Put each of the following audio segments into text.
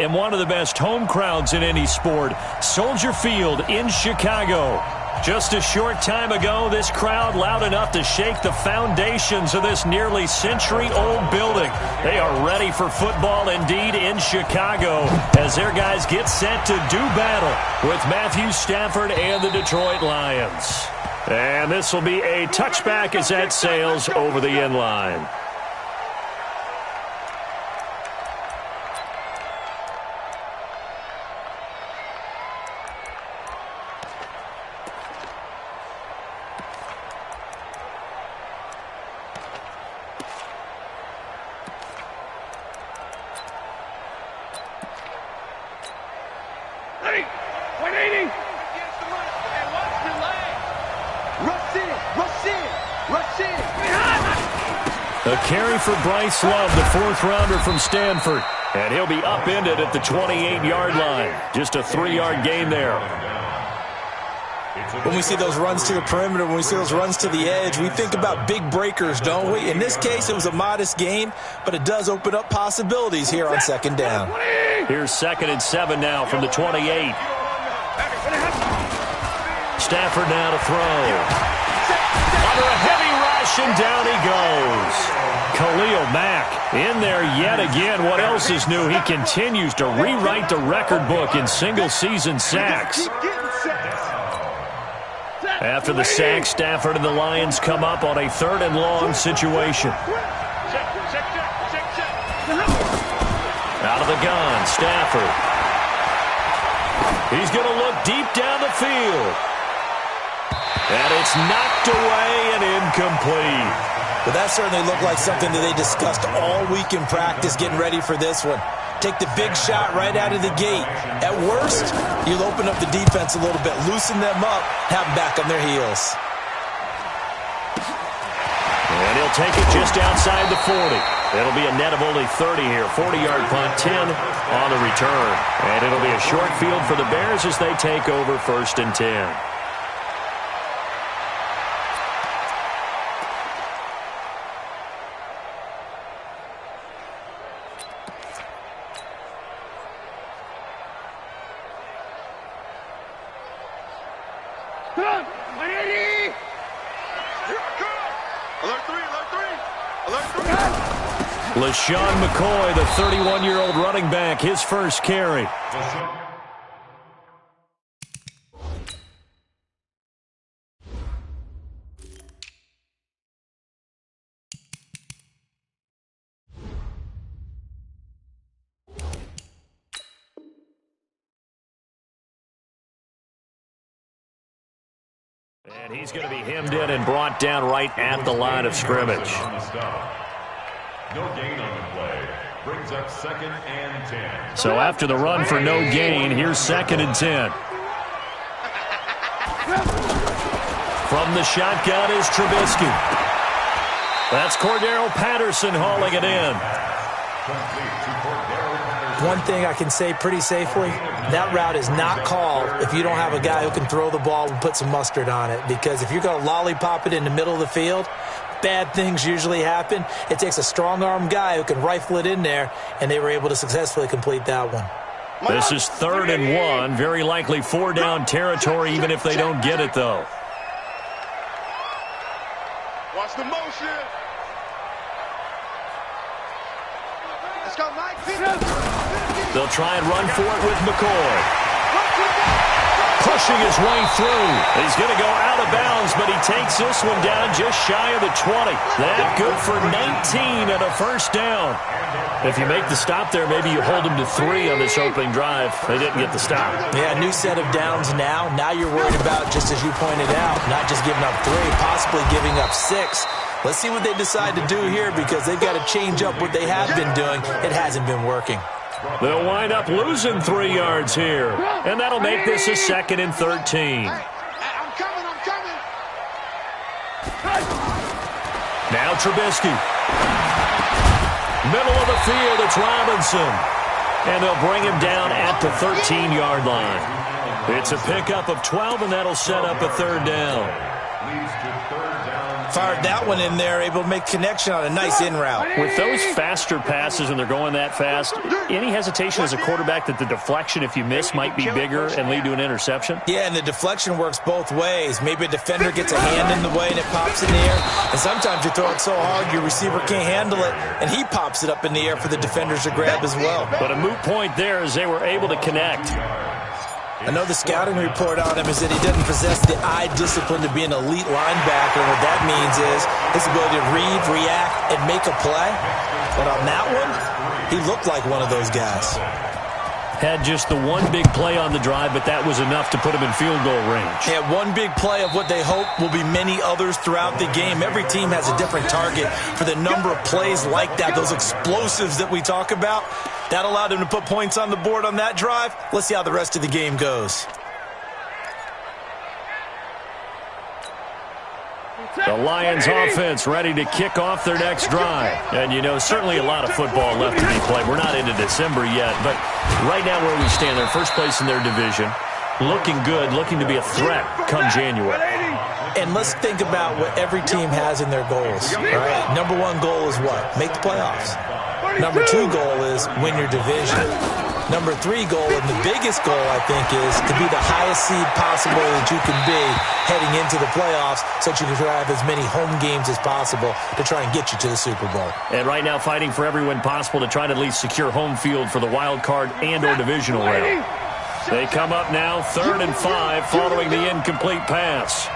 and one of the best home crowds in any sport, Soldier Field in Chicago. Just a short time ago, this crowd loud enough to shake the foundations of this nearly century-old building. They are ready for football indeed in Chicago as their guys get set to do battle with Matthew Stafford and the Detroit Lions. And this will be a touchback as that sails over the end line. A carry for Bryce Love, the fourth-rounder from Stanford. And he'll be upended at the 28-yard line. Just a 3-yard gain there. When we see those runs to the perimeter, when we see those runs to the edge, we think about big breakers, don't we? In this case, it was a modest gain, but it does open up possibilities here on second down. Here's 2nd and 7 now from the 28. Stafford now to throw. Under a heavy rush, and down he goes. Khalil Mack in there yet again. What else is new? He continues to rewrite the record book in single-season sacks. After the sack, Stafford and the Lions come up on a 3rd and long situation. Out of the gun, Stafford. He's going to look deep down the field. And it's knocked away and incomplete. Well, that certainly looked like something that they discussed all week in practice getting ready for this one. Take the big shot right out of the gate. At worst, you'll open up the defense a little bit, loosen them up, have them back on their heels. And he'll take it just outside the 40. It'll be a net of only 30 here. 40-yard punt, 10 on the return. And it'll be a short field for the Bears as they take over 1st and 10. LaShawn McCoy, the 31-year-old running back, his first carry. And he's going to be hemmed in and brought down right at the line of scrimmage. No gain on the play. Brings up 2nd and 10. So after the run for no gain, here's 2nd and 10. From the shotgun is Trubisky. That's Cordero Patterson hauling it in. One thing I can say pretty safely, that route is not called if you don't have a guy who can throw the ball and put some mustard on it. Because if you're going to lollipop it in the middle of the field, bad things usually happen. It takes a strong-arm guy who can rifle it in there, and they were able to successfully complete that one. This is 3rd and 1, very likely 4-down territory even if they don't get it, though. Watch the motion. Let's go, Mike. They'll try and run for it with McCoy. Pushing his way through. He's going to go out of bounds, but he takes this one down just shy of the 20. That good for 19 and a first down. If you make the stop there, maybe you hold him to 3 on this opening drive. They didn't get the stop. Yeah, new set of downs now. Now you're worried about, just as you pointed out, not just giving up 3, possibly giving up 6. Let's see what they decide to do here because they've got to change up what they have been doing. It hasn't been working. They'll wind up losing 3 yards here. And that'll make this a 2nd and 13. I'm coming. Now Trubisky. Middle of the field, it's Robinson. And they'll bring him down at the 13-yard line. It's a pickup of 12, and that'll set up a 3rd down. leads to third down. Fired that one in there, able to make connection on a nice in route. With those faster passes when they're going that fast, any hesitation as a quarterback that the deflection, if you miss, might be bigger and lead to an interception? Yeah, and the deflection works both ways. Maybe a defender gets a hand in the way and it pops in the air. And sometimes you throw it so hard your receiver can't handle it, and he pops it up in the air for the defenders to grab as well. But a moot point there as they were able to connect. I know the scouting report on him is that he doesn't possess the eye discipline to be an elite linebacker, and what that means is his ability to read, react, and make a play. But on that one, he looked like one of those guys. Had just the one big play on the drive, but that was enough to put him in field goal range. Yeah, one big play of what they hope will be many others throughout the game. Every team has a different target for the number of plays like that, those explosives that we talk about. That allowed him to put points on the board on that drive. Let's see how the rest of the game goes. The Lions offense ready to kick off their next drive. And, you know, certainly a lot of football left to be played. We're not into December yet, but right now where we stand, they're first place in their division. Looking good, looking to be a threat come January. And let's think about what every team has in their goals. All right? Number one goal is what? Make the playoffs. Number two goal is win your division. Number three goal, and the biggest goal, I think, is to be the highest seed possible that you can be heading into the playoffs so that you can have as many home games as possible to try and get you to the Super Bowl. And right now fighting for every win possible to try to at least secure home field for the wild card and or divisional round. They come up now 3rd and 5 following the incomplete pass.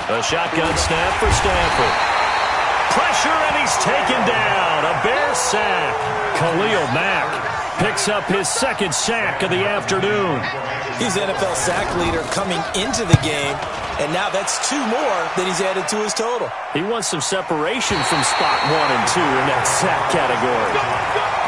A shotgun snap for Stanford. Pressure, and he's taken down. A Bear sack. Khalil Mack picks up his second sack of the afternoon. He's NFL sack leader coming into the game, and now that's 2 more that he's added to his total. He wants some separation from spot 1 and 2 in that sack category.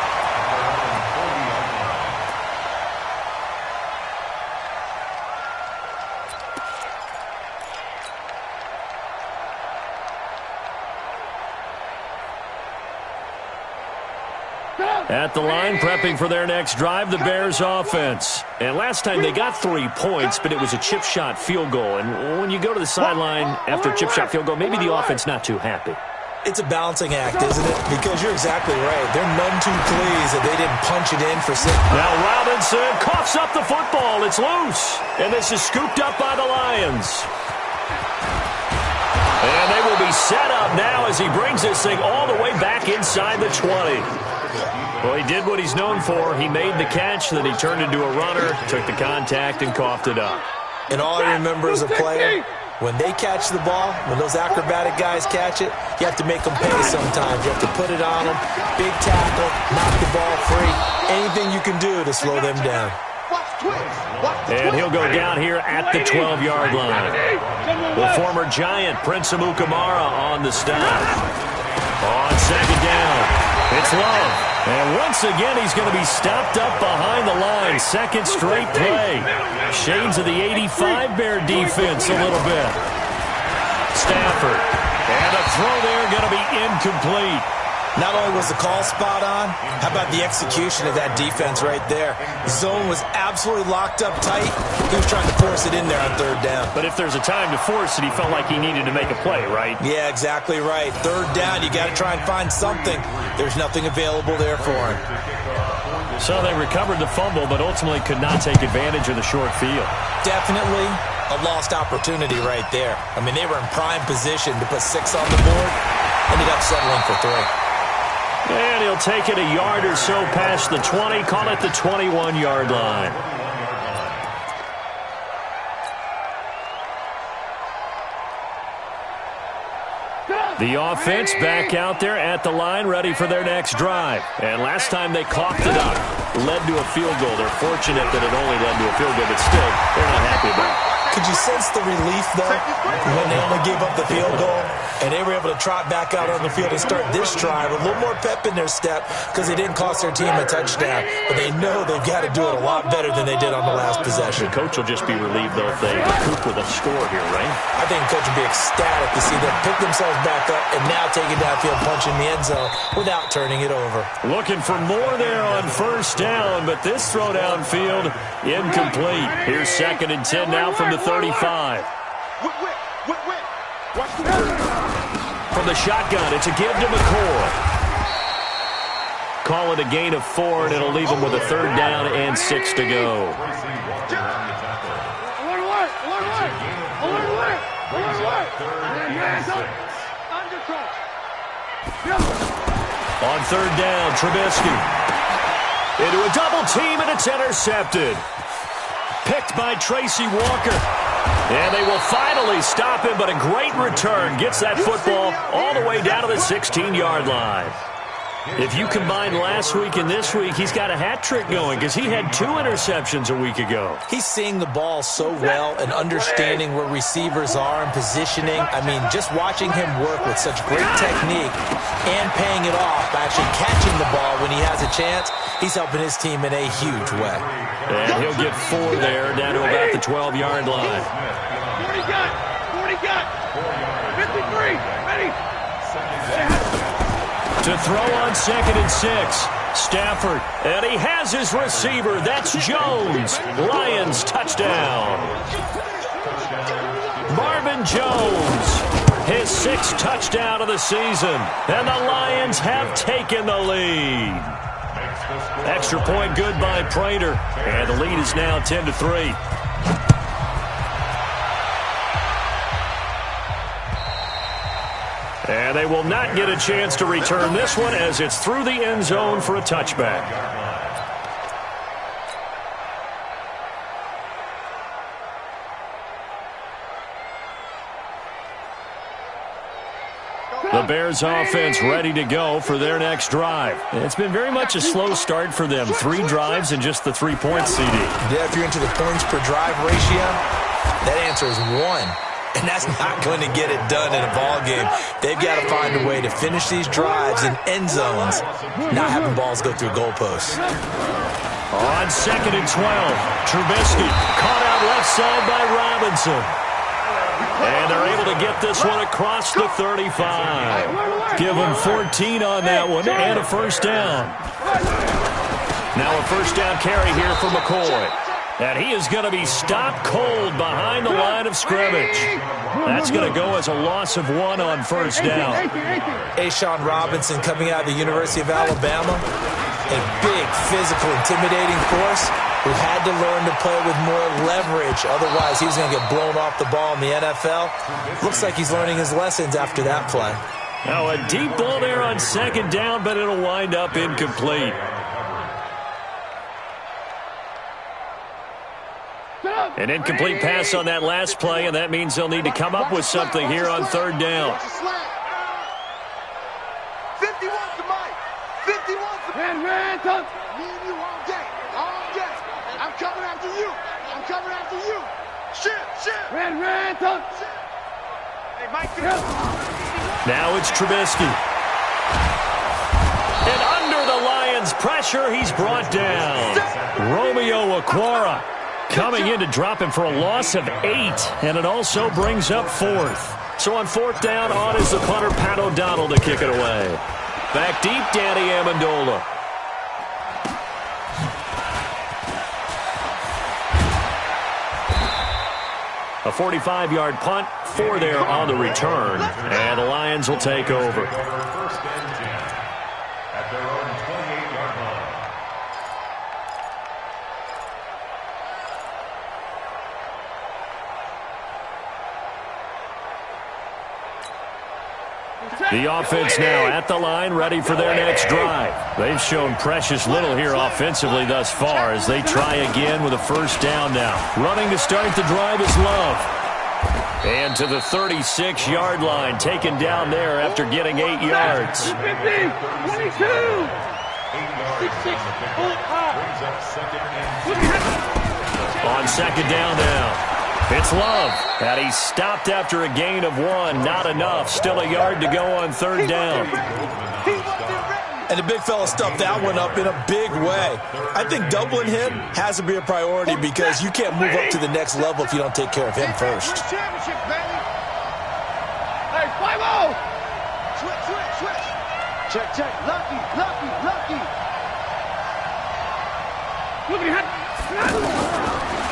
At the line, prepping for their next drive, the Bears offense. And last time they got 3 points, but it was a chip shot field goal. And when you go to the sideline after a chip shot field goal, maybe the offense not too happy. It's a balancing act, isn't it? Because you're exactly right. They're none too pleased that they didn't punch it in for 6. Now Robinson coughs up the football. It's loose. And this is scooped up by the Lions. And they will be set up now as he brings this thing all the way back inside the 20. Well, he did what he's known for. He made the catch, then he turned into a runner, took the contact, and coughed it up. And all I remember as a player, when they catch the ball, when those acrobatic guys catch it, you have to make them pay sometimes. You have to put it on them, big tackle, knock the ball free. Anything you can do to slow them down. And he'll go down here at the 12-yard line. The former Giant, Prince Amukamara, on the stop. On second down, it's Love. And once again, he's going to be stopped up behind the line. Second straight play. Shades of the 85 Bear defense a little bit. Stafford. And a throw there going to be incomplete. Not only was the call spot on, how about the execution of that defense right there? The zone was absolutely locked up tight. He was trying to force it in there on 3rd down. But if there's a time to force it, he felt like he needed to make a play, right? Yeah, exactly right. 3rd down, you got to try and find something. There's nothing available there for him. So they recovered the fumble, but ultimately could not take advantage of the short field. Definitely a lost opportunity right there. I mean, they were in prime position to put 6 on the board. Ended up settling for 3. And he'll take it a yard or so past the 20, call it the 21-yard line. The offense back out there at the line, ready for their next drive. And last time they coughed it up, led to a field goal. They're fortunate that it only led to a field goal, but still, they're not happy about it. Could you sense the relief, though, when they only gave up the field goal and they were able to trot back out on the field and start this drive with a little more pep in their step because they didn't cost their team a touchdown, but they know they've got to do it a lot better than they did on the last possession. The coach will just be relieved, though, if they recoup with a score here, right? I think the coach will be ecstatic to see them pick themselves back up and now take it downfield, punch in the end zone without turning it over. Looking for more there on first down, but this throw downfield incomplete. Here's 2nd and 10 now from the 35. From the shotgun, it's a give to McCoy. Call it a gain of 4, and it'll leave him with a 3rd down and 6 to go. On 3rd down, Trubisky. Into a double team, and it's intercepted. Picked by Tracy Walker. And they will finally stop him, but a great return gets that football all the way down to the 16-yard line. If you combine last week and this week, he's got a hat trick going because he had 2 interceptions a week ago. He's seeing the ball so well and understanding where receivers are and positioning. I mean, just watching him work with such great technique and paying it off by actually catching the ball when he has a chance, he's helping his team in a huge way. And he'll get 4 there down to about the 12-yard line. 40 got. 53, ready. To throw on 2nd and 6. Stafford, and he has his receiver. That's Jones. Lions touchdown. Marvin Jones, his 6th touchdown of the season. And the Lions have taken the lead. Extra point good by Prater. And the lead is now 10-3. And they will not get a chance to return this one as it's through the end zone for a touchback. The Bears offense ready to go for their next drive. It's been very much a slow start for them. 3 drives and just the 3 points, CD. Yeah, if you're into the points per drive ratio, that answer is 1. And that's not going to get it done in a ball game. They've got to find a way to finish these drives in end zones, not having balls go through goalposts. On 2nd and 12, Trubisky caught out left side by Robinson. And they're able to get this one across the 35. Give them 14 on that one and a 1st down. Now a 1st down carry here for McCoy. And he is going to be stopped cold behind the line of scrimmage. That's going to go as a loss of 1 on 1st down. Ashawn Robinson coming out of the University of Alabama, a big, physical, intimidating force who had to learn to play with more leverage. Otherwise, he was going to get blown off the ball in the NFL. Looks like he's learning his lessons after that play. Now a deep ball there on 2nd down, but it'll wind up incomplete. An incomplete pass on that last play, and that means they'll need to come up with something here on 3rd down. 50 wants the mic. 50 wants the mic. Me and you all day. All day. I'm coming after you. I'm coming after you. Shit. Hey, Mike. Now it's Trubisky. And under the Lions' pressure, he's brought down. Romeo Okwara coming in to drop him for a loss of 8, and it also brings up 4th. So on 4th down, on is the punter, Pat O'Donnell, to kick it away. Back deep, Danny Amendola. A 45-yard punt, 4 there on the return, and the Lions will take over. 1st and 10 at their own 28-yard line. The offense now at the line, ready for their next drive. They've shown precious little here offensively thus far as they try again with a 1st down now. Running to start the drive is Love. And to the 36-yard line, taken down there after getting 8 yards. 50, 22. 6-6, on 2nd down now. It's Love, and he's stopped after a gain of 1. Not enough. Still a yard to go on 3rd down. And the big fella stuffed that one up in a big way. I think doubling him has to be a priority because you can't move up to the next level if you don't take care of him first. Hey, 5-0! Switch. Check. Lucky.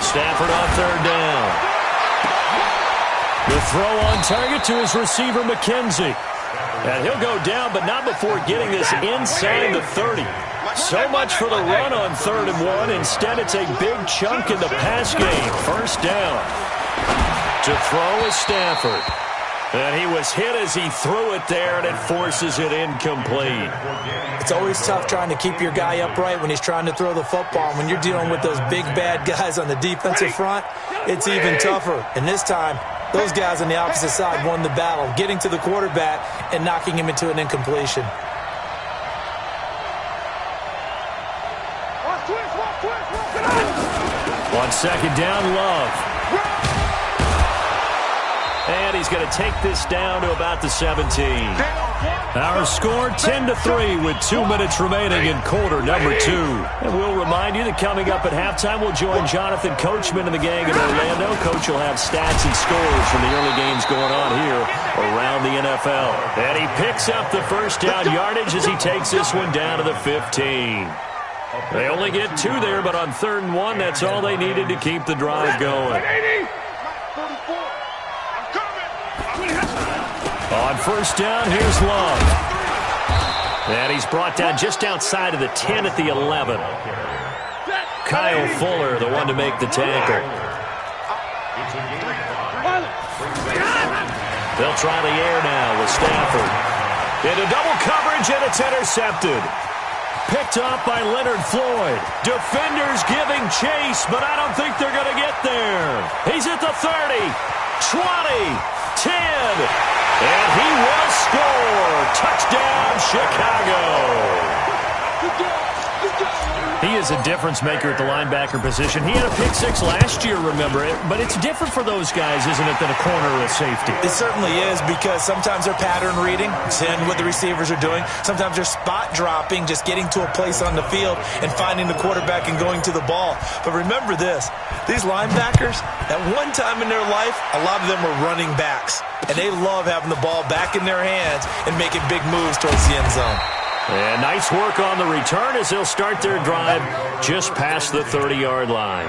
Stafford on 3rd down. The throw on target to his receiver, McKenzie. And he'll go down, but not before getting this inside the 30. So much for the run on 3rd and 1. Instead, it's a big chunk in the pass game. 1st down. To throw is Stafford. And he was hit as he threw it there, and it forces it incomplete. It's always tough trying to keep your guy upright when he's trying to throw the football. When you're dealing with those big, bad guys on the defensive front, it's even tougher. And this time, those guys on the opposite side won the battle, getting to the quarterback and knocking him into an incompletion. On 2nd down, Love. And he's going to take this down to about the 17. Our score 10-3 with 2 minutes remaining in quarter number 2. And we'll remind you that coming up at halftime, we'll join Jonathan Coachman and the gang in Orlando. Coach will have stats and scores from the early games going on here around the NFL. And he picks up the 1st down yardage as he takes this one down to the 15. They only get 2 there, but on 3rd and 1, that's all they needed to keep the drive going. On 1st down, here's Love. And he's brought down just outside of the 10 at the 11. Kyle Fuller, the one to make the tackle. They'll try the air now with Stafford. Into double coverage, and it's intercepted. Picked up by Leonard Floyd. Defenders giving chase, but I don't think they're going to get there. He's at the 30, 20, 10, and he will score. Touchdown, Chicago. He is a difference maker at the linebacker position. He had a pick 6 last year, remember it, but it's different for those guys, isn't it, than a corner or a safety? It certainly is, because sometimes they're pattern reading, seeing what the receivers are doing. Sometimes they're spot dropping, just getting to a place on the field and finding the quarterback and going to the ball. But remember this, these linebackers, at one time in their life, a lot of them were running backs, and they love having the ball back in their hands and making big moves towards the end zone. And nice work on the return as they'll start their drive just past the 30-yard line.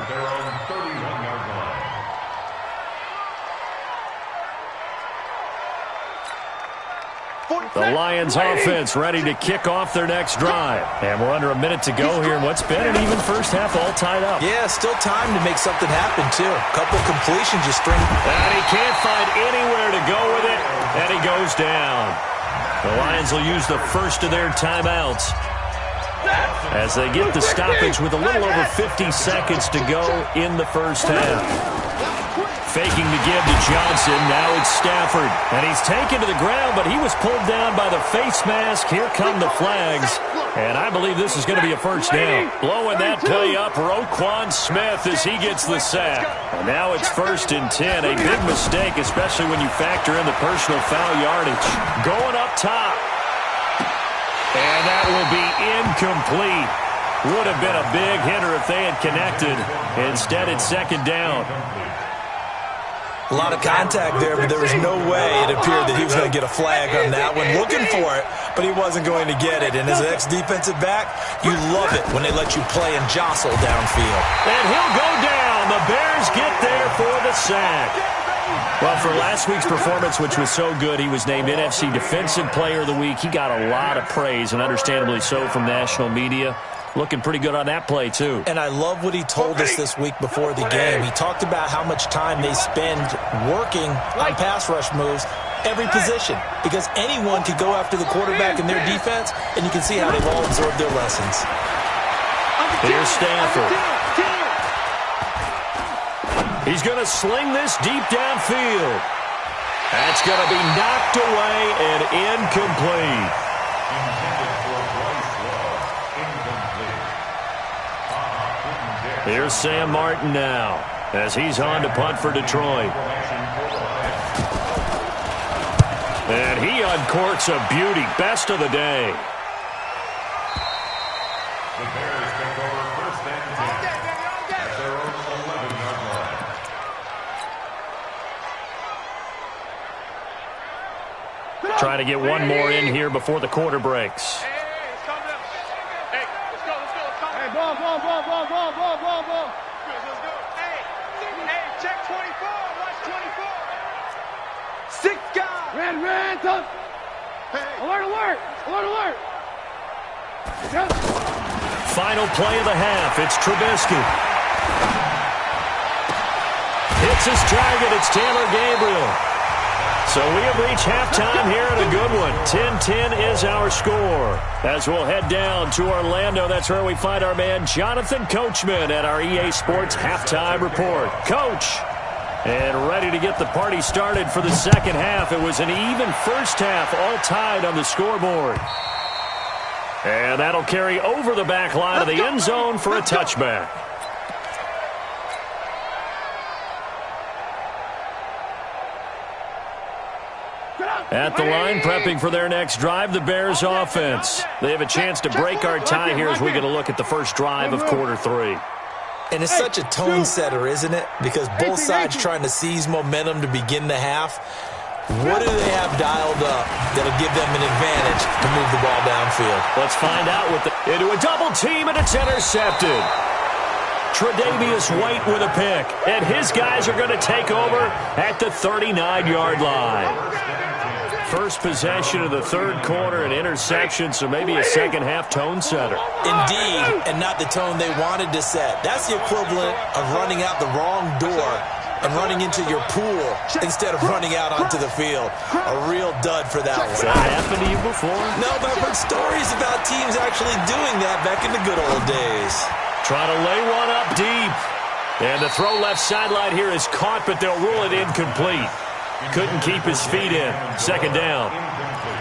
The Lions offense ready to kick off their next drive. And we're under a minute to go here in what's been an even first half, all tied up. Yeah, still time to make something happen, too. A couple completions just string. And he can't find anywhere to go with it, and he goes down. The Lions will use the first of their timeouts as they get the stoppage with a little over 50 seconds to go in the first half. Faking to give to Johnson. Now it's Stafford. And he's taken to the ground, but he was pulled down by the face mask. Here come the flags. And I believe this is going to be a first down. Blowing that play up, Roquan Smith as he gets the sack. And now it's 1st and 10. A big mistake, especially when you factor in the personal foul yardage. Going up top. And that will be incomplete. Would have been a big hitter if they had connected. Instead, it's 2nd down. A lot of contact there, but there was no way it appeared that he was going to get a flag on that one. Looking for it, but he wasn't going to get it. And as an ex-defensive back, you love it when they let you play and jostle downfield. And he'll go down. The Bears get there for the sack. Well, for last week's performance, which was so good, he was named NFC Defensive Player of the Week. He got a lot of praise, and understandably so, from national media. Looking pretty good on that play, too. And I love what he told us this week before the game. He talked about how much time they spend working on pass rush moves, every position, because anyone could go after the quarterback in their defense, and you can see how they've all absorbed their lessons. Here's Stafford. He's going to sling this deep downfield. That's going to be knocked away and incomplete. Here's Sam Martin now. as he's on to punt for Detroit. And he uncorks a beauty. Best of the day. The Bears take over first and 10 at their own 11-yard line. Trying to get one more in here before the quarter breaks. Hey, let's go. Hey, ball. Let's go. Hey, check 24. Watch 24. 6 guys. Red, tough. Hey. Alert. Yep. Final play of the half. It's Trubisky. Hits his target. It's Taylor Gabriel. So we have reached halftime here at a good one. 10-10 is our score. As we'll head down to Orlando, that's where we find our man Jonathan Coachman at our EA Sports Halftime Report. Coach, and ready to get the party started for the second half. It was an even first half, all tied on the scoreboard. And that'll carry over the back line of the end zone for a touchback. At the line, prepping for their next drive, the Bears offense. They have a chance to break our tie here as we get a look at the first drive of quarter 3. And it's such a tone setter, isn't it? Because both sides trying to seize momentum to begin the half. What do they have dialed up that'll give them an advantage to move the ball downfield? Let's find out into a double team, and it's intercepted. Tre'Davious White with a pick, and his guys are going to take over at the 39-yard line. First possession of the third quarter, an interception, so maybe a second-half tone setter. Indeed, and not the tone they wanted to set. That's the equivalent of running out the wrong door and running into your pool instead of running out onto the field. A real dud for that one. Has that happened to you before? No, but I've heard stories about teams actually doing that back in the good old days. Trying to lay one up deep. And the throw left sideline here is caught, but they'll rule it incomplete. Couldn't keep his feet in. Second down.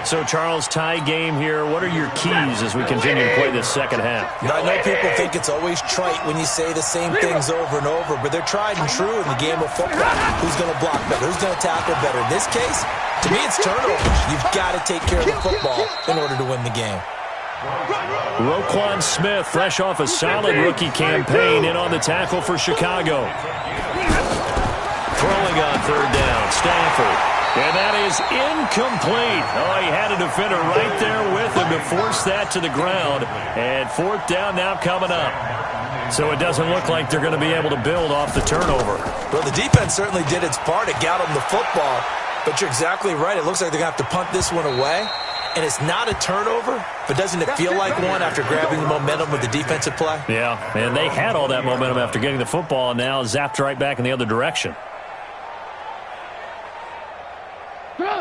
So, Charles, tie game here. What are your keys as we continue to play this second half? I know people think it's always trite when you say the same things over and over, but they're tried and true in the game of football. Who's going to block better? Who's going to tackle better? In this case, to me, it's turnovers. You've got to take care of the football in order to win the game. Roquan Smith, fresh off a solid rookie campaign, in on the tackle for Chicago. Throwing on third down, Stafford. And that is incomplete. Oh, he had a defender right there with him to force that to the ground. And fourth down now coming up. So it doesn't look like they're going to be able to build off the turnover. Well, the defense certainly did its part. It got them the football. But you're exactly right. It looks like they're going to have to punt this one away. And it's not a turnover, but doesn't it feel like one after grabbing the momentum with the defensive play? Yeah, and they had all that momentum after getting the football, and now zapped right back in the other direction.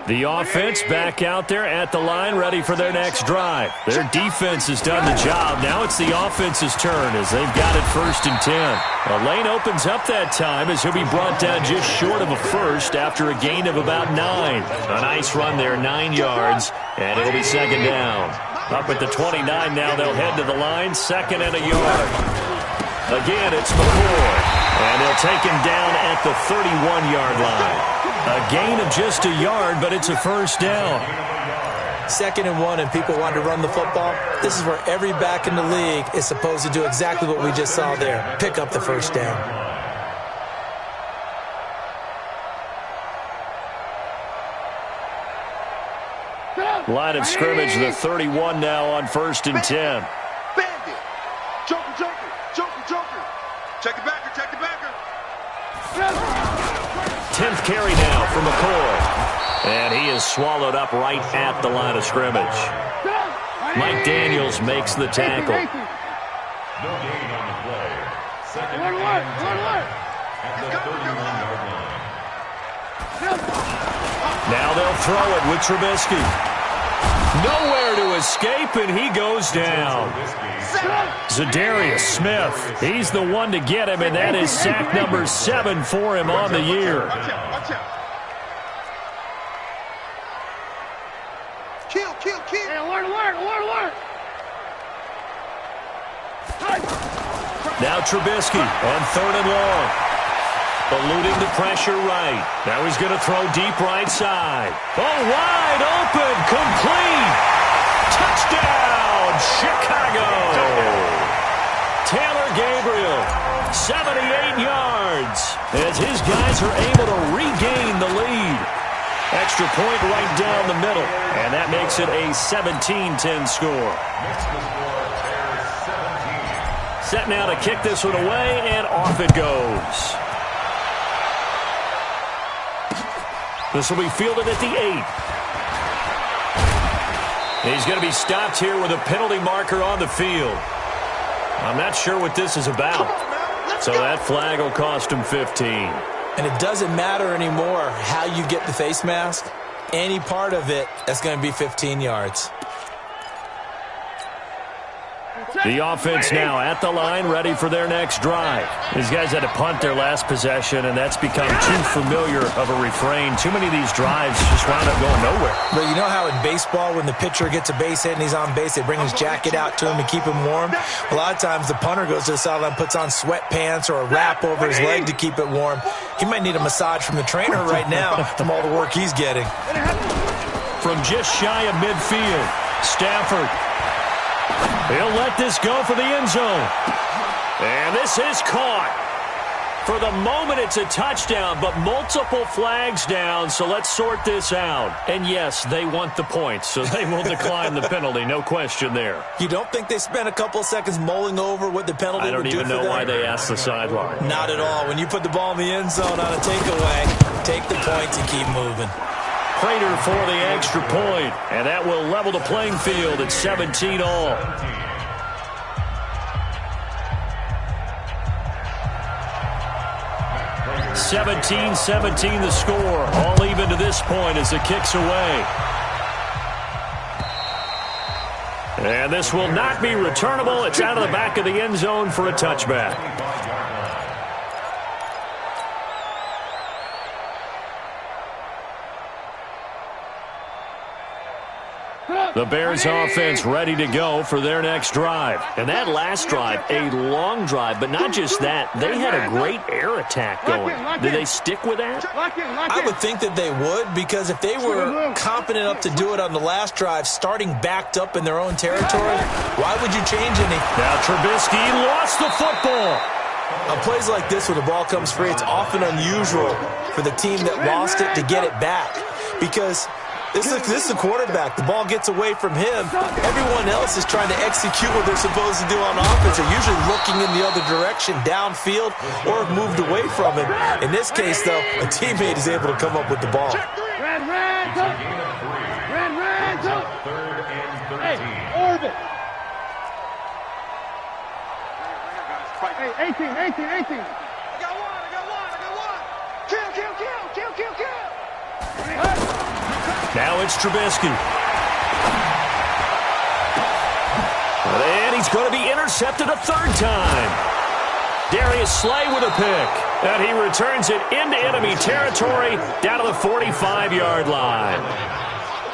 The offense back out there at the line, ready for their next drive. Their defense has done the job. Now it's the offense's turn as they've got it 1st and 10. A lane opens up that time as he'll be brought down just short of a first after a gain of about 9. A nice run there, 9 yards, and it'll be second down. Up at the 29 now, they'll head to the line, 2nd and a yard. Again, it's McCoy, and they'll take him down at the 31-yard line. A gain of just a yard, but it's a first down. 2nd and 1, and people want to run the football. This is where every back in the league is supposed to do exactly what we just saw there. Pick up the first down. Line of scrimmage, the 31 now on 1st and 10. Bandit. Joker. Check the backer. 10th carry now for McCoy. And he is swallowed up right at the line of scrimmage. Mike Daniels makes the tackle. No gain on the play. 2nd and 10 at the 31-yard line. Now they'll throw it with Trubisky. Nowhere to escape, and he goes down. Zadarius Smith, he's the one to get him, and that is sack number 7 for him on the year. Watch out. Kill. Hey, alert. Now Trubisky on 3rd and long. Eluding the pressure right. Now he's going to throw deep right side. Oh, wide open. Complete. Touchdown, Chicago. Taylor Gabriel, 78 yards, as his guys are able to regain the lead. Extra point right down the middle, and that makes it a 17-10 score. Set now to kick this one away, and off it goes. This will be fielded at the 8. He's going to be stopped here with a penalty marker on the field. I'm not sure what this is about. So that flag will cost him 15. And it doesn't matter anymore how you get the face mask. Any part of it, that's going to be 15 yards. The offense now at the line, ready for their next drive. These guys had to punt their last possession, and that's become too familiar of a refrain. Too many of these drives just wound up going nowhere. But you know how in baseball, when the pitcher gets a base hit and he's on base, they bring his jacket out to him to keep him warm? A lot of times the punter goes to the sideline, puts on sweatpants or a wrap over his leg to keep it warm. He might need a massage from the trainer right now from all the work he's getting. From just shy of midfield, Stafford. He'll let this go for the end zone. And this is caught. For the moment, it's a touchdown, but multiple flags down, so let's sort this out. And yes, they want the points, so they will decline the penalty, no question there. You don't think they spent a couple of seconds mulling over what the penalty would do for them? I don't even know why they asked the sideline. Not at all. When you put the ball in the end zone on a takeaway, take the points and keep moving. Prater for the extra point, and that will level the playing field at 17 all. (17-17) the score, all even to this point as it kicks away. And this will not be returnable. It's out of the back of the end zone for a touchback. The Bears offense ready to go for their next drive. And that last drive, a long drive, but not just that. They had a great air attack going. Did they stick with that? I would think that they would, because if they were confident enough to do it on the last drive, starting backed up in their own territory, why would you change anything? Now Trubisky lost the football. On plays like this where the ball comes free, it's often unusual for the team that lost it to get it back, because this is the quarterback. The ball gets away from him. Everyone else is trying to execute what they're supposed to do on offense. They're usually looking in the other direction, downfield, or have moved away from him. In this case, though, a teammate is able to come up with the ball. Red, hey, orbit. Hey, 18. I got one. Kill. Now it's Trubisky. And he's going to be intercepted a third time. Darius Slay with a pick. And he returns it into enemy territory down to the 45-yard line.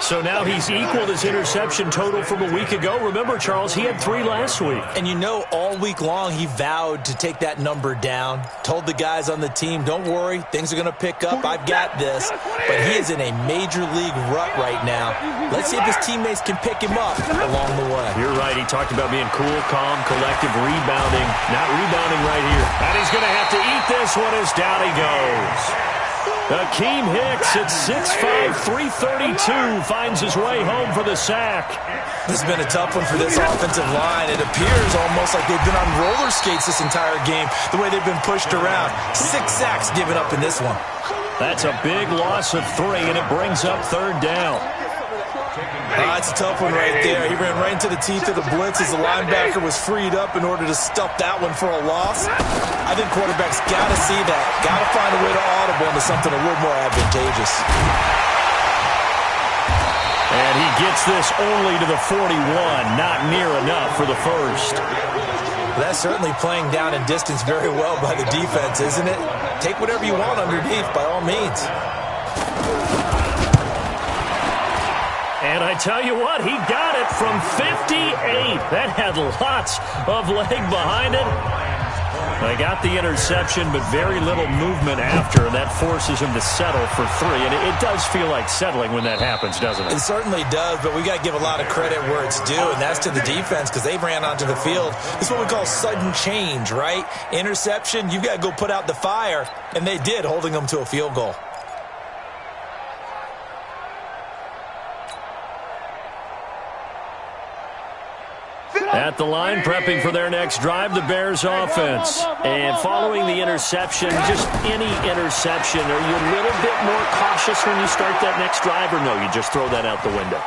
So now he's equaled his interception total from a week ago. Remember, Charles, he had 3 last week. And you know, all week long he vowed to take that number down. Told the guys on the team, don't worry, things are going to pick up. I've got this. But he is in a major league rut right now. Let's see if his teammates can pick him up along the way. You're right. He talked about being cool, calm, collective, rebounding. Not rebounding right here. And he's going to have to eat this one as down he goes. Akeem Hicks at 6'5", 332 finds his way home for the sack. This has been a tough one for this offensive line. It appears almost like they've been on roller skates this entire game, the way they've been pushed around. 6 sacks given up in this one. That's a big loss of 3, and it brings up third down. It's a tough one right there. He ran right into the teeth of the blitz as the linebacker was freed up in order to stuff that one for a loss. I think quarterbacks got to see that. Got to find a way to audible into something a little more advantageous. And he gets this only to the 41. Not near enough for the first. That's certainly playing down in distance very well by the defense, isn't it? Take whatever you want underneath, by all means. And I tell you what, he got it from 58. That had lots of leg behind it. They got the interception, but very little movement after, and that forces him to settle for 3. And it does feel like settling when that happens, doesn't it? It certainly does, but we got to give a lot of credit where it's due, and that's to the defense because they ran onto the field. It's what we call sudden change, right? Interception, you've got to go put out the fire, and they did, holding them to a field goal. At the line, prepping for their next drive, the Bears offense. And following the interception, just any interception, are you a little bit more cautious when you start that next drive, or no, you just throw that out the window?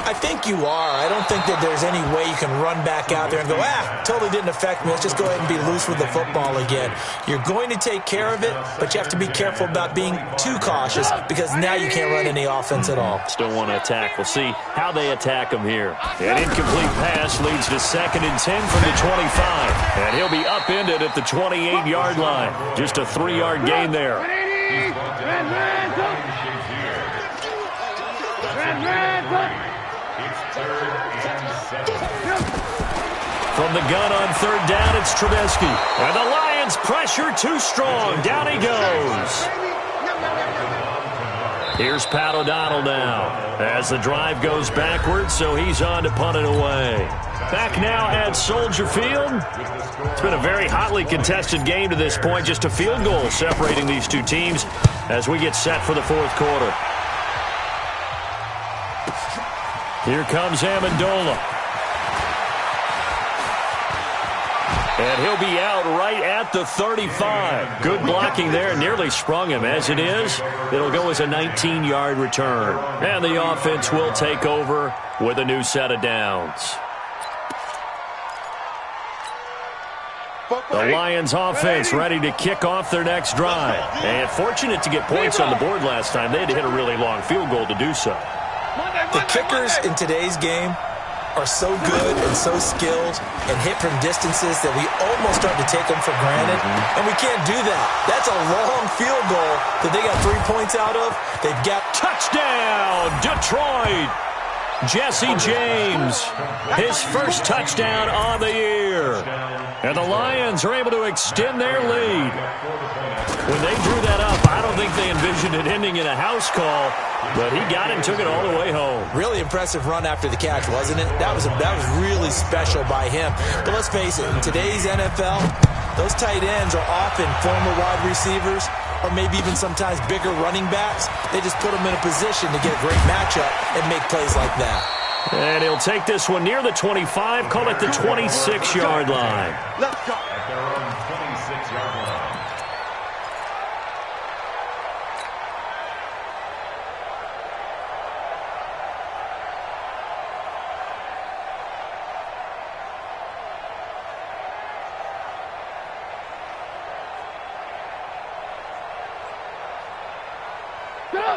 I think you are. I don't think that there's any way you can run back out there and go, totally didn't affect me. Let's just go ahead and be loose with the football again. You're going to take care of it, but you have to be careful about being too cautious because now you can't run any offense at all. Still want to attack. We'll see how they attack him here. An incomplete pass leads to 2nd and 10 from the 25. And he'll be upended at the 28-yard line. Just a 3-yard gain there. From the gun on 3rd down, it's Trubisky. And the Lions pressure too strong. Down he goes. Here's Pat O'Donnell now as the drive goes backwards, so he's on to punt it away. Back now at Soldier Field. It's been a very hotly contested game to this point. Just a field goal separating these two teams as we get set for the 4th quarter. Here comes Amendola. And he'll be out right at the 35. Good blocking there. Nearly sprung him. As it is, it'll go as a 19-yard return. And the offense will take over with a new set of downs. The Lions offense ready to kick off their next drive. And fortunate to get points on the board last time. They had to hit a really long field goal to do so. The kickers in today's game are so good and so skilled and hit from distances that we almost start to take them for granted. And we can't do that. That's a long field goal that they got 3 points out of. They've got touchdown, Detroit. Jesse James, his first touchdown on the year. And the Lions are able to extend their lead. When they drew that up, I don't think they envisioned it ending in a house call, but he got it and took it all the way home. Really impressive run after the catch, wasn't it? That was really special by him. But let's face it, in today's NFL, those tight ends are often former wide receivers or maybe even sometimes bigger running backs. They just put them in a position to get a great matchup and make plays like that. And he'll take this one near the 25, call it the 26-yard line. Let's go. At their own 26-yard line.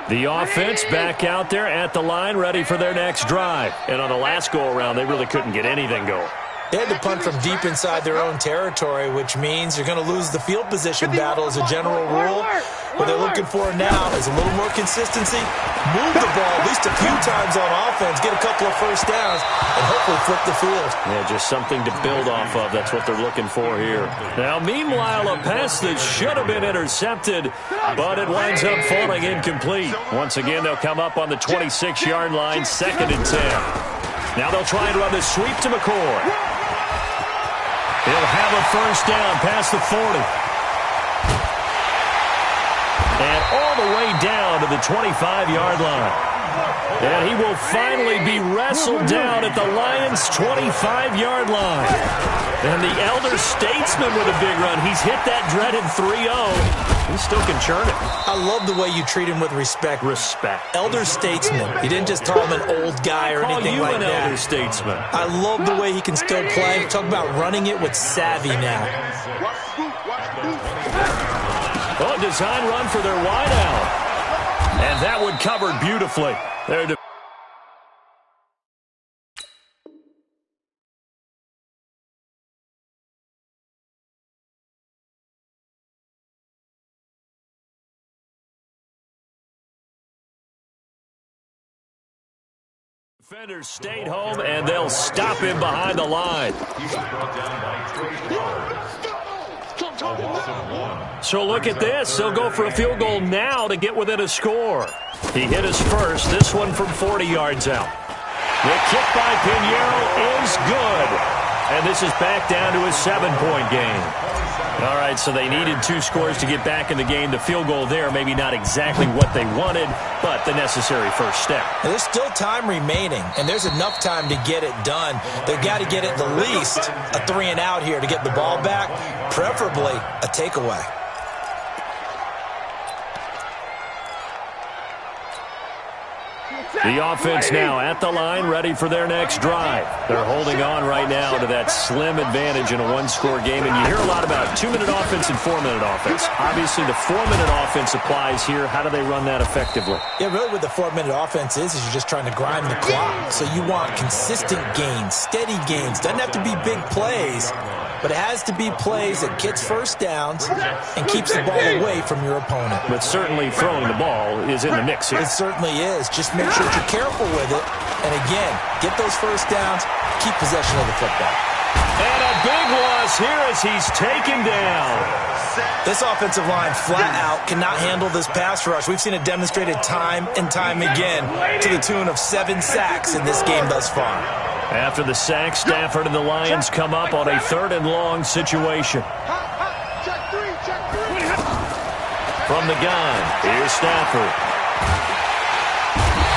The offense back out there at the line, ready for their next drive. And on the last go-around, they really couldn't get anything going. They had to punt from deep inside their own territory, which means you're going to lose the field position battle as a general rule. What they're looking for now is a little more consistency, move the ball at least a few times on offense, get a couple of first downs, and hopefully flip the field. Yeah, just something to build off of. That's what they're looking for here. Now, meanwhile, a pass that should have been intercepted, but it winds up falling incomplete. Once again, they'll come up on the 26-yard line, 2nd and 10. Now they'll try and run the sweep to McCoy. He'll have a first down past the 40. And all the way down to the 25-yard line. And he will finally be wrestled down at the Lions' 25-yard line. And the elder statesman with a big run. He's hit that dreaded 3-0. He still can churn it. I love the way you treat him with respect. Respect. Elder statesman. You didn't just call him an old guy or anything like that. Call you an elder statesman. I love the way he can still play. Talk about running it with savvy now. Oh, design run for their wideout. And that one covered beautifully. There. Defenders stayed home, and they'll stop him behind the line. So look at this. They'll go for a field goal now to get within a score. He hit his first, this one from 40 yards out. The kick by Pinheiro is good. And this is back down to a 7-point game. All right, so they needed 2 scores to get back in the game. The field goal there, maybe not exactly what they wanted, but the necessary first step. And there's still time remaining, and there's enough time to get it done. They've got to get at the least a 3-and-out here to get the ball back, preferably a takeaway. The offense now at the line, ready for their next drive. They're holding on right now to that slim advantage in a 1-score game. And you hear a lot about 2-minute offense and 4-minute offense. Obviously, the 4-minute offense applies here. How do they run that effectively? Yeah, really what the 4-minute offense is you're just trying to grind the clock. So you want consistent gains, steady gains. Doesn't have to be big plays, but it has to be plays that gets first downs and keeps the ball away from your opponent. But certainly throwing the ball is in the mix here. It certainly is. Just make sure that you're careful with it. And again, get those first downs, keep possession of the football. And a big loss here as he's taken down. This offensive line flat out cannot handle this pass rush. We've seen it demonstrated time and time again to the tune of 7 sacks in this game thus far. After the sack, Stafford and the Lions come up on a 3rd-and-long situation. From the gun, here's Stafford.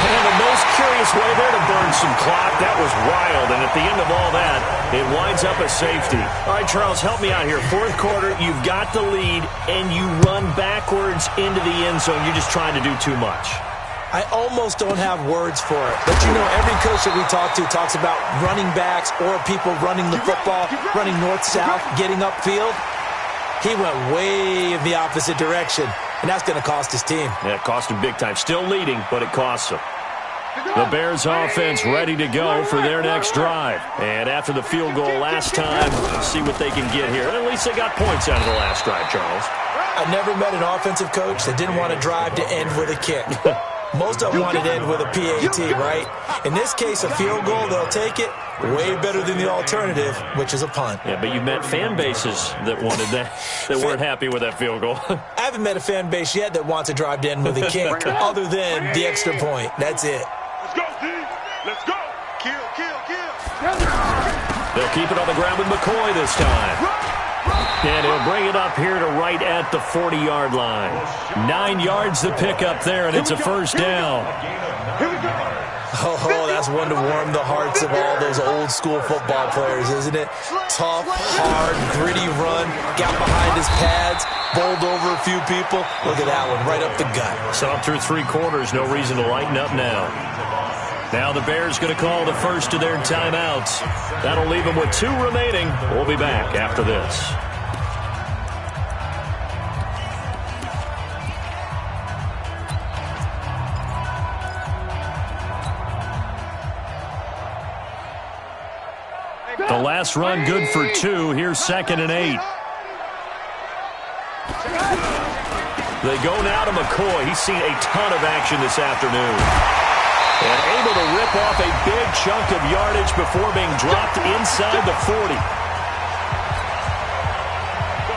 And the most curious way there to burn some clock. That was wild, and at the end of all that, it winds up a safety. All right, Charles, help me out here. 4th quarter, you've got the lead, and you run backwards into the end zone. You're just trying to do too much. I almost don't have words for it. But, you know, every coach that we talk to talks about running backs or people running the football, running north-south, getting upfield. He went way in the opposite direction, and that's going to cost his team. Yeah, it cost him big time. Still leading, but it costs him. The Bears offense ready to go for their next drive. And after the field goal last time, see what they can get here. At least they got points out of the last drive, Charles. I never met an offensive coach that didn't want to drive to end with a kick. Most of them wanted to end with a PAT, right? In this case, a field goal, they'll take it. Way better than the alternative, which is a punt. Yeah, but you've met fan bases that wanted that, that weren't happy with that field goal. I haven't met a fan base yet that wants to drive to end with a kick, other than the extra point. That's it. Let's go, D. Let's go. Kill, kill, kill. They'll keep it on the ground with McCoy this time. And he'll bring it up here to right at the 40-yard line. 9 yards to pick up there, and it's a first down. Oh, that's one to warm the hearts of all those old-school football players, isn't it? Tough, hard, gritty run, got behind his pads, bowled over a few people. Look at that one, right up the gut. So up through 3 quarters, no reason to lighten up now. Now the Bears going to call the first of their timeouts. That'll leave them with 2 remaining. We'll be back after this. The last run good for 2. Here's 2nd and 8. They go now to McCoy. He's seen a ton of action this afternoon. And able to rip off a big chunk of yardage before being dropped inside the 40.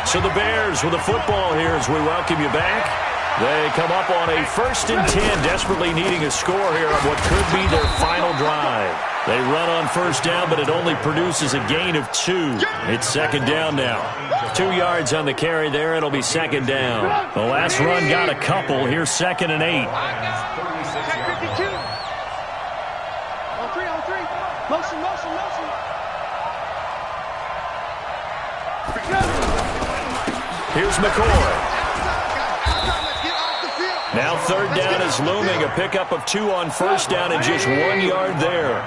So the Bears with the football here as we welcome you back. They come up on a 1st and 10, desperately needing a score here on what could be their final drive. They run on 1st down, but it only produces a gain of 2. It's 2nd down now. 2 yards on the carry there. It'll be 2nd down. The last run got a couple. Here's 2nd and 8. Motion, motion, motion. Here's McCoy. Now 3rd down is looming. A pickup of 2 on 1st down and just 1 yard there.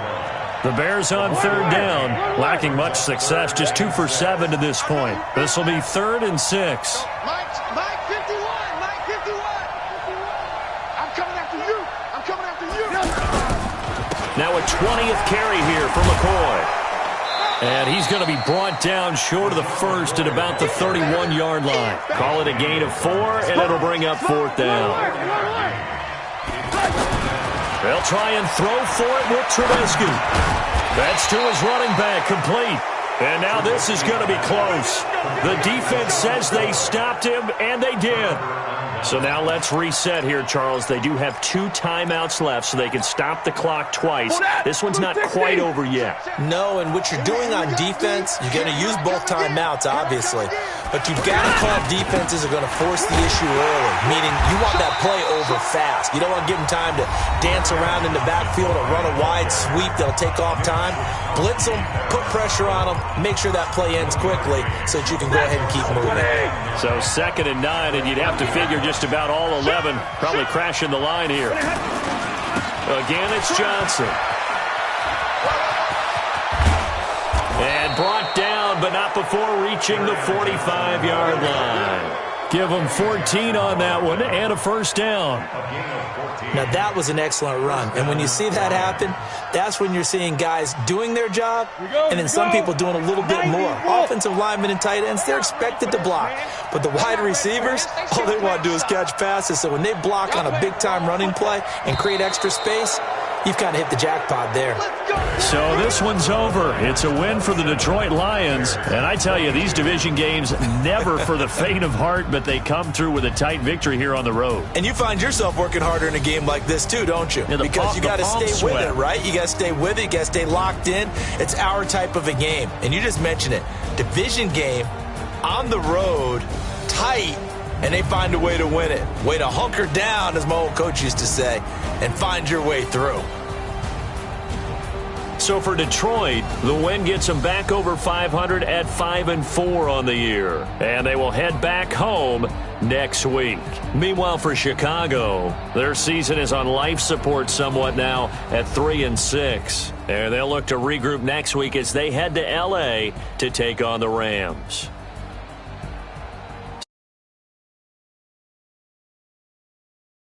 The Bears on 3rd down, lacking much success, just 2 for 7 to this point. This will be 3rd and 6. Mike 51, Mike 51. I'm coming after you. I'm coming after you. Now a 20th carry here for McCoy. And he's going to be brought down short of the 1st at about the 31-yard line. Call it a gain of 4, and it'll bring up 4th down. They'll try and throw for it with Trubisky. That's to his running back, complete. And now this is going to be close. The defense says they stopped him, and they did. So now let's reset here, Charles. They do have 2 timeouts left, so they can stop the clock twice. This one's not quite over yet. No, and what you're doing on defense, you're going to use both timeouts, obviously. But you've got to call defenses are going to force the issue early, meaning you want that play over fast. You don't want to give them time to dance around in the backfield or run a wide sweep that'll take off time. Blitz them, put pressure on them, make sure that play ends quickly so that you can go ahead and keep moving. So 2nd and 9, and you'd have to figure just about all 11 probably crashing the line here. Again, it's Johnson. And brought down, but not before reaching the 45-yard line. Give them 14 on that one and a first down. Now, that was an excellent run. And when you see that happen, that's when you're seeing guys doing their job and then some people doing a little bit more. Offensive linemen and tight ends, they're expected to block. But the wide receivers, all they want to do is catch passes. So when they block on a big-time running play and create extra space, you've kind of hit the jackpot there. So this one's over. It's a win for the Detroit Lions. And I tell you, these division games, never for the faint of heart, but they come through with a tight victory here on the road. And you find yourself working harder in a game like this too, don't you? Because you got to stay with it, right? You got to stay with it. You got to stay locked in. It's our type of a game. And you just mentioned it. Division game, on the road, tight, and they find a way to win it. Way to hunker down, as my old coach used to say, and find your way through. So for Detroit, the win gets them back over 500 at 5-4 on the year. And they will head back home next week. Meanwhile, for Chicago, their season is on life support somewhat now at 3-6. And they'll look to regroup next week as they head to L.A. to take on the Rams.